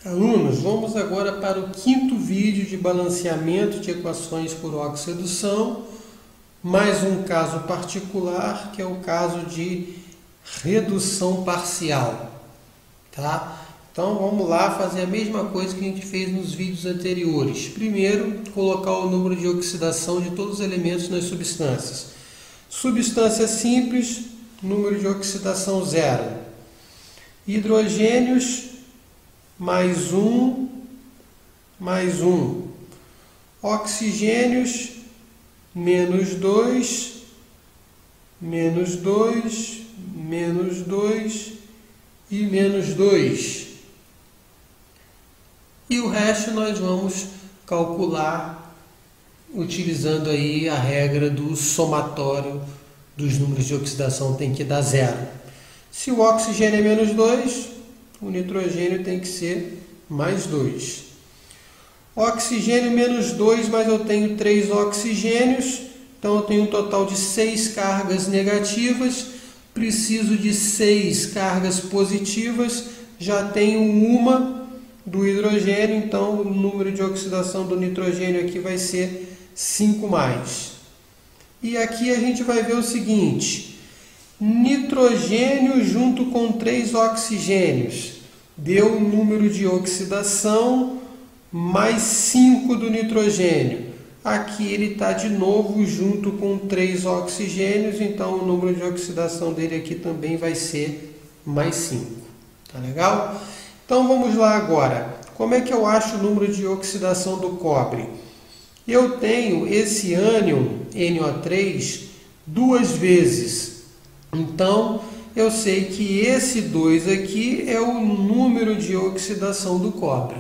Alunos, vamos agora para o quinto vídeo de balanceamento de equações por oxo-redução, mais um caso particular, que é o caso de redução parcial. Tá? Então vamos lá fazer a mesma coisa que a gente fez nos vídeos anteriores. Primeiro, colocar o número de oxidação de todos os elementos nas substâncias. Substância simples, número de oxidação 0. Hidrogênios, mais 1, mais 1. Oxigênios, menos 2, menos 2, menos 2 e menos 2. E o resto nós vamos calcular utilizando aí a regra do somatório dos números de oxidação tem que dar 0. Se o oxigênio é menos 2, o nitrogênio tem que ser mais 2. Oxigênio menos 2, mas eu tenho 3 oxigênios, então eu tenho um total de 6 cargas negativas, preciso de 6 cargas positivas, já tenho uma do hidrogênio, então o número de oxidação do nitrogênio aqui vai ser 5+. E aqui a gente vai ver o seguinte: nitrogênio junto com 3 oxigênios deu o número de oxidação mais 5 do nitrogênio. Aqui ele está de novo junto com 3 oxigênios, então o número de oxidação dele aqui também vai ser mais 5. Tá legal? Então vamos lá agora. Como é que eu acho o número de oxidação do cobre? Eu tenho esse ânion, NO3, 2 vezes. Então, eu sei que esse 2 aqui é o número de oxidação do cobre.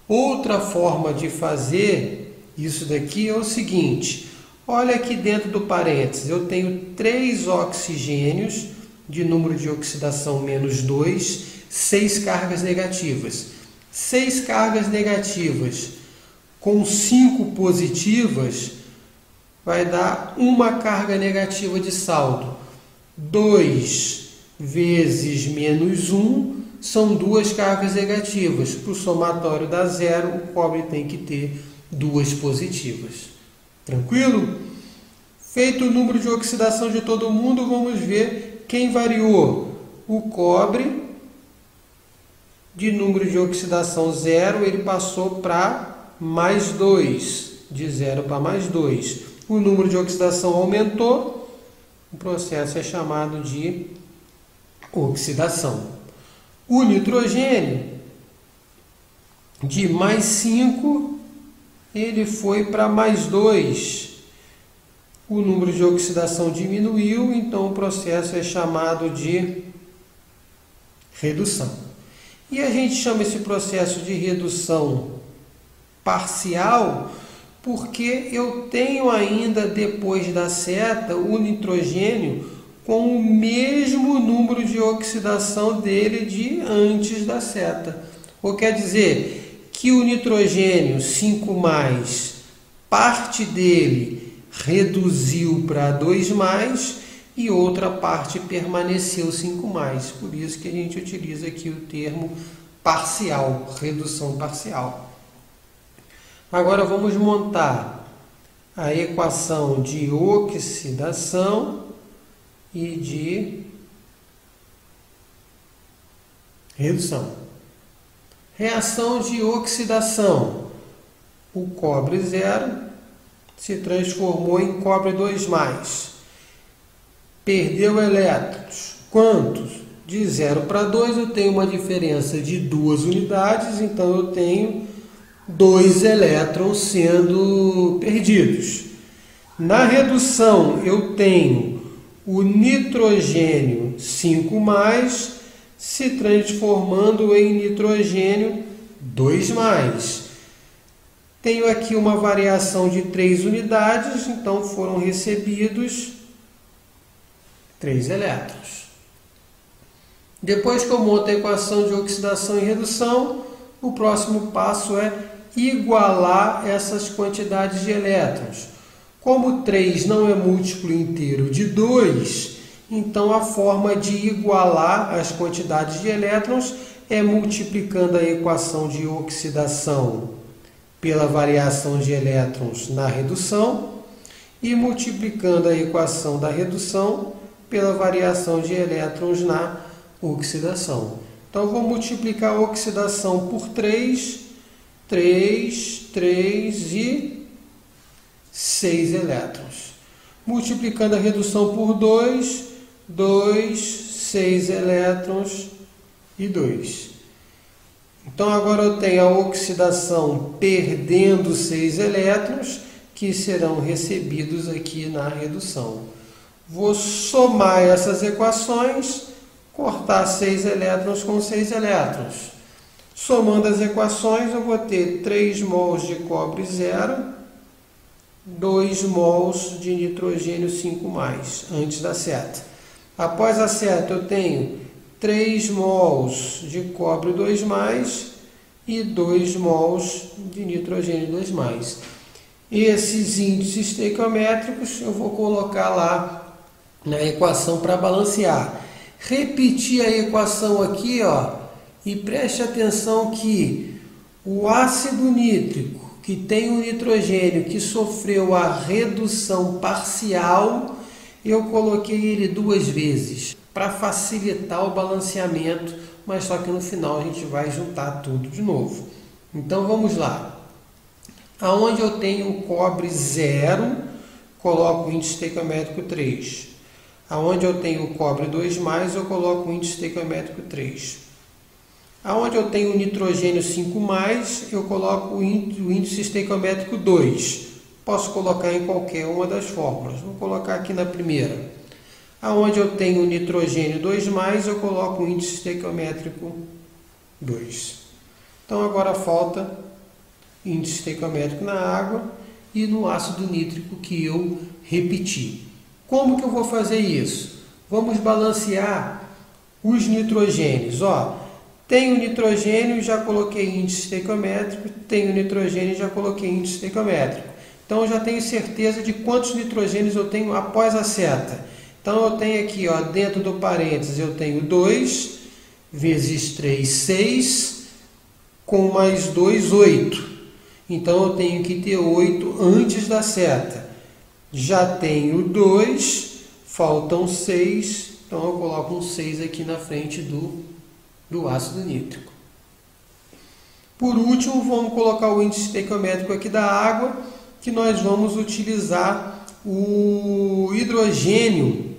Outra forma de fazer isso daqui é o seguinte. Olha aqui dentro do parênteses, eu tenho 3 oxigênios de número de oxidação menos 2, 6 cargas negativas. 6 cargas negativas com 5 positivas vai dar uma carga negativa de saldo. 2 vezes menos 1 são 2 cargas negativas. Para o somatório dar 0, o cobre tem que ter 2 positivas. Tranquilo? Feito o número de oxidação de todo mundo, vamos ver quem variou. O cobre, de número de oxidação 0, ele passou para mais 2. De 0 para mais 2. O número de oxidação aumentou. O processo é chamado de oxidação. O nitrogênio, de mais 5, ele foi para mais 2. O número de oxidação diminuiu, então o processo é chamado de redução. E a gente chama esse processo de redução parcial porque eu tenho ainda, depois da seta, o nitrogênio com o mesmo número de oxidação dele de antes da seta. Ou quer dizer que o nitrogênio 5+, parte dele reduziu para 2+, e outra parte permaneceu 5+. Por isso que a gente utiliza aqui o termo parcial, redução parcial. Agora vamos montar a equação de oxidação e de redução. Reação de oxidação. O cobre 0 se transformou em cobre 2+. Perdeu elétrons. Quantos? De 0 para 2 eu tenho uma diferença de 2 unidades, então eu tenho 2 elétrons sendo perdidos. Na redução eu tenho o nitrogênio 5+, se transformando em nitrogênio 2+. Tenho aqui uma variação de 3 unidades, então foram recebidos 3 elétrons. Depois que eu monto a equação de oxidação e redução, o próximo passo é igualar essas quantidades de elétrons. Como 3 não é múltiplo inteiro de 2, então a forma de igualar as quantidades de elétrons é multiplicando a equação de oxidação pela variação de elétrons na redução e multiplicando a equação da redução pela variação de elétrons na oxidação. Então, vou multiplicar a oxidação por 3 e 6 elétrons. Multiplicando a redução por 2, 6 elétrons e 2. Então, agora eu tenho a oxidação perdendo 6 elétrons, que serão recebidos aqui na redução. Vou somar essas equações, cortar 6 elétrons com 6 elétrons. Somando as equações, eu vou ter 3 mols de cobre 0, 2 mols de nitrogênio 5+, antes da seta. Após a seta, eu tenho 3 mols de cobre 2+, e 2 mols de nitrogênio 2+. Esses índices estequiométricos eu vou colocar lá na equação para balancear. Repetir a equação aqui, ó. E preste atenção que o ácido nítrico, que tem o nitrogênio que sofreu a redução parcial, eu coloquei ele 2 vezes para facilitar o balanceamento, mas só que no final a gente vai juntar tudo de novo. Então vamos lá. Aonde eu tenho o cobre 0, coloco o índice estequiométrico 3. Aonde eu tenho o cobre 2+, eu coloco o índice estequiométrico 3. Aonde eu tenho o nitrogênio 5+, eu coloco o índice estequiométrico 2. Posso colocar em qualquer uma das fórmulas. Vou colocar aqui na primeira. Aonde eu tenho o nitrogênio 2+, eu coloco o índice estequiométrico 2. Então agora falta índice estequiométrico na água e no ácido nítrico que eu repeti. Como que eu vou fazer isso? Vamos balancear os nitrogênios. Ó, tenho nitrogênio, já coloquei índice estequiométrico, tenho nitrogênio, já coloquei índice estequiométrico. Então, eu já tenho certeza de quantos nitrogênios eu tenho após a seta. Então, eu tenho aqui, ó, dentro do parênteses, eu tenho 2 vezes 3, 6, com mais 2, 8. Então, eu tenho que ter 8 antes da seta. Já tenho 2, faltam 6, então eu coloco um 6 aqui na frente do ácido nítrico. Por último, vamos colocar o índice estequiométrico aqui da água, que nós vamos utilizar o hidrogênio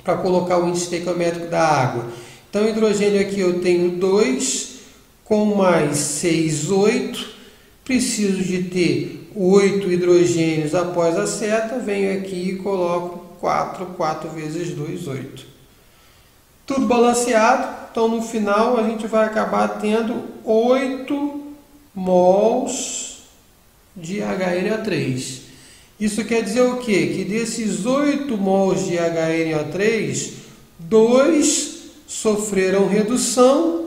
para colocar o índice estequiométrico da água. Então, hidrogênio aqui eu tenho 2, com mais 6, 8. Preciso de ter 8 hidrogênios após a seta. Venho aqui e coloco 4. 4 vezes 2, 8. Tudo balanceado. Então, no final, a gente vai acabar tendo 8 mols de HNO3. Isso quer dizer o quê? Que desses 8 mols de HNO3, 2 sofreram redução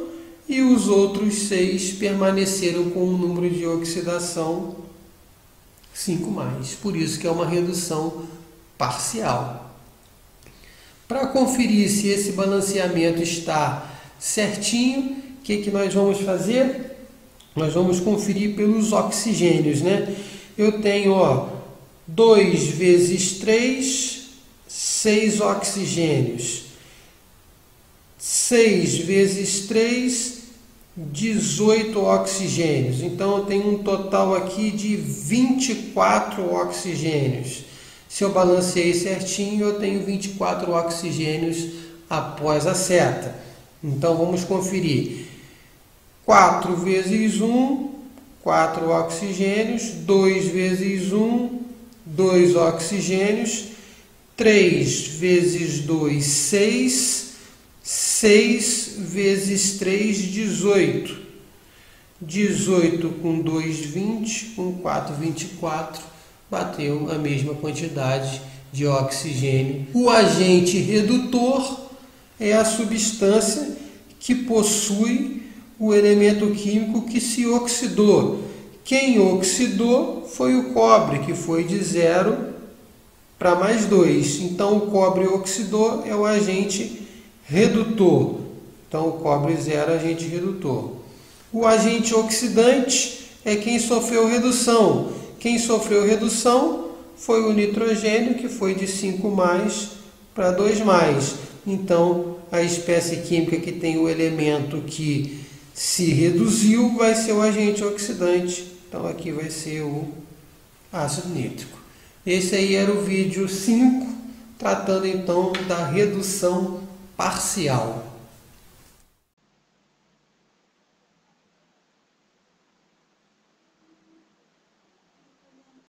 e os outros 6 permaneceram com um número de oxidação 5+. Por isso que é uma redução parcial. Para conferir se esse balanceamento está certinho, o que nós vamos fazer? Nós vamos conferir pelos oxigênios, né? Eu tenho, ó, 2 vezes 3, 6 oxigênios. 6 vezes 3, 18 oxigênios. Então, eu tenho um total aqui de 24 oxigênios. Se eu balanceei certinho, eu tenho 24 oxigênios após a seta. Então, vamos conferir. 4 vezes 1, 4 oxigênios. 2 vezes 1, 2 oxigênios. 3 vezes 2, 6. 6 vezes 3, 18. 18 com 2, 20. Com 4, 24. Bateu a mesma quantidade de oxigênio. O agente redutor é a substância que possui o elemento químico que se oxidou. Quem oxidou foi o cobre, que foi de 0 para mais 2. Então, o cobre oxidou é o agente redutor. Então o cobre 0 é agente redutor. O agente oxidante é quem sofreu redução. Quem sofreu redução foi o nitrogênio, que foi de 5+ para 2+. Então a espécie química que tem o elemento que se reduziu vai ser o agente oxidante. Então aqui vai ser o ácido nítrico. Esse aí era o vídeo 5, tratando então da redução parcial.